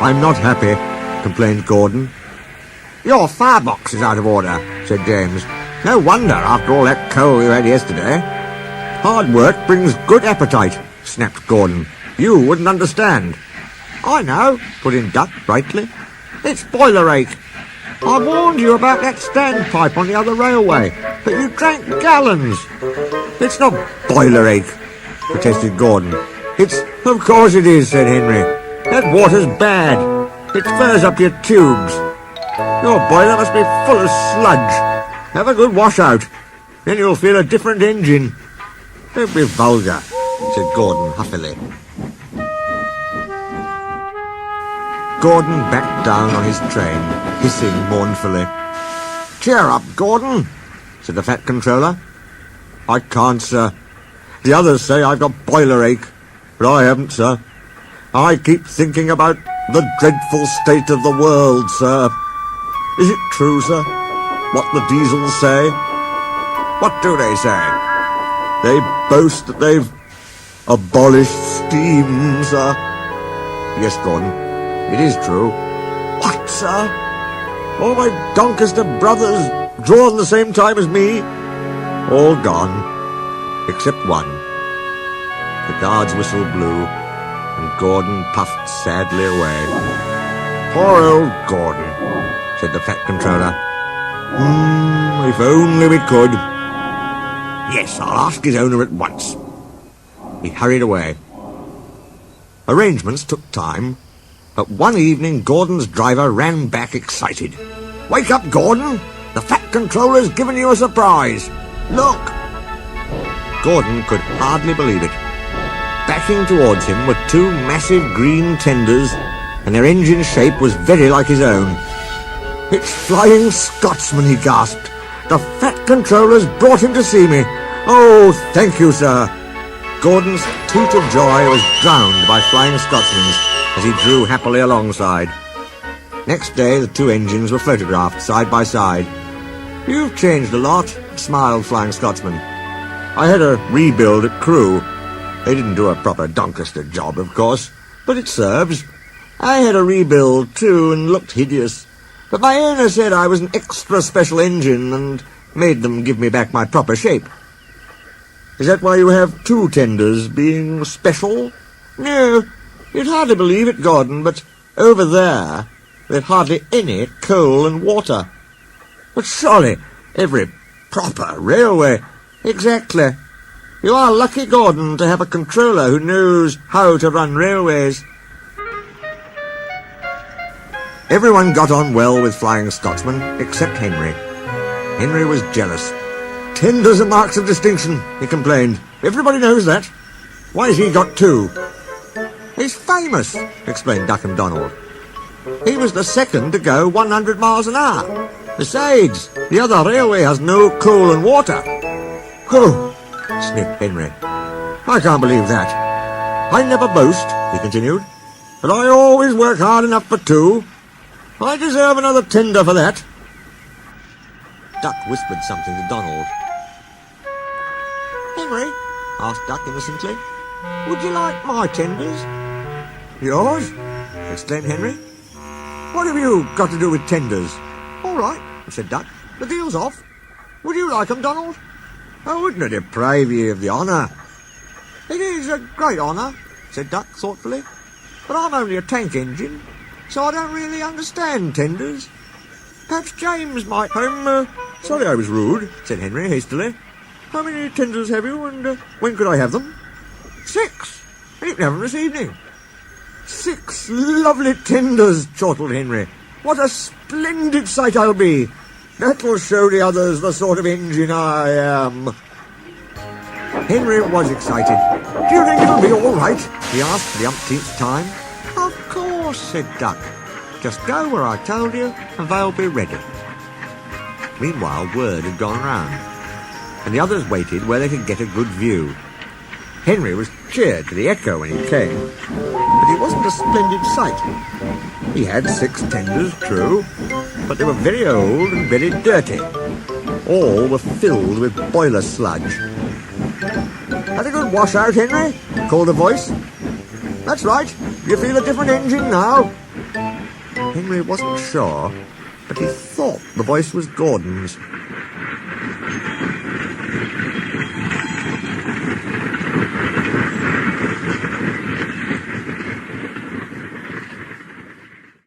I'm not happy, complained Gordon. Your firebox is out of order, said James. No wonder, after all that coal you had yesterday. Hard work brings good appetite, snapped Gordon. You wouldn't understand. I know, put in Duck brightly. It's boiler ache. I warned you about that standpipe on the other railway, but you drank gallons. It's not boiler ache, protested Gordon. It's... Of course it is, said Henry. That water's bad. It furs up your tubes. Your boiler must be full of sludge. Have a good wash out. Then you'll feel a different engine. Don't be vulgar, said Gordon huffily. Gordon backed down on his train, hissing mournfully. Cheer up, Gordon, said the Fat Controller. I can't, sir. The others say I've got boiler ache, but I haven't, sir. I keep thinking about the dreadful state of the world, sir. Is it true, sir, what the diesels say? What do they say? They boast that they've abolished steam, sir. Yes, Gordon, it is true. What, sir? All my Doncaster brothers drawn the same time as me? All gone, except one. The guard's whistle blew, and Gordon puffed sadly away. Poor old Gordon, said the Fat Controller. If only we could. Yes, I'll ask his owner at once. He hurried away. Arrangements took time, but one evening Gordon's driver ran back excited. Wake up, Gordon! The Fat Controller's given you a surprise. Look! Gordon could hardly believe it. Backing towards him were two massive green tenders, and their engine shape was very like his own. It's Flying Scotsman, he gasped. The Fat Controller's brought him to see me. Oh, thank you, sir. Gordon's toot of joy was drowned by Flying Scotsman's as he drew happily alongside. Next day, the two engines were photographed side by side. You've changed a lot, smiled Flying Scotsman. I had a rebuild at Crewe. They didn't do a proper Doncaster job, of course, but it serves. I had a rebuild, too, and looked hideous. But my owner said I was an extra special engine and made them give me back my proper shape. Is that why you have two tenders, being special? No, you'd hardly believe it, Gordon, but over there, there's hardly any coal and water. But surely every proper railway... Exactly. You are lucky, Gordon, to have a controller who knows how to run railways. Everyone got on well with Flying Scotsman, except Henry. Henry was jealous. Tenders are marks of distinction, he complained. Everybody knows that. Why has he got two? He's famous, explained Duck and Donald. He was the second to go 100 miles an hour. Besides, the other railway has no coal and water. Oh, sniffed Henry. I can't believe that. I never boast, he continued, but I always work hard enough for two. I deserve another tender for that. Duck whispered something to Donald. Henry, asked Duck innocently, would you like my tenders? Yours? Exclaimed Henry. What have you got to do with tenders? All right, said Duck. The deal's off. Would you like 'em, Donald? I wouldn't deprive you of the honour. It is a great honour, said Duck thoughtfully. But I'm only a tank engine, so I don't really understand tenders. Perhaps James might... sorry I was rude, said Henry hastily. How many tenders have you, and when could I have them? 6. And you can have them this evening. 6 lovely tenders, chortled Henry. What a splendid sight I'll be. That'll show the others the sort of engine I am. Henry was excited. Do you think it'll be all right? He asked for the umpteenth time. Of course, said Duck. Just go where I told you, and they'll be ready. Meanwhile, word had gone round, and the others waited where they could get a good view. Henry was cheered to the echo when he came, but it wasn't a splendid sight. He had 6 tenders, true, but they were very old and very dirty. All were filled with boiler sludge. Had a good wash out, Henry? Called a voice. That's right. You feel a different engine now. Henry wasn't sure, but he thought the voice was Gordon's.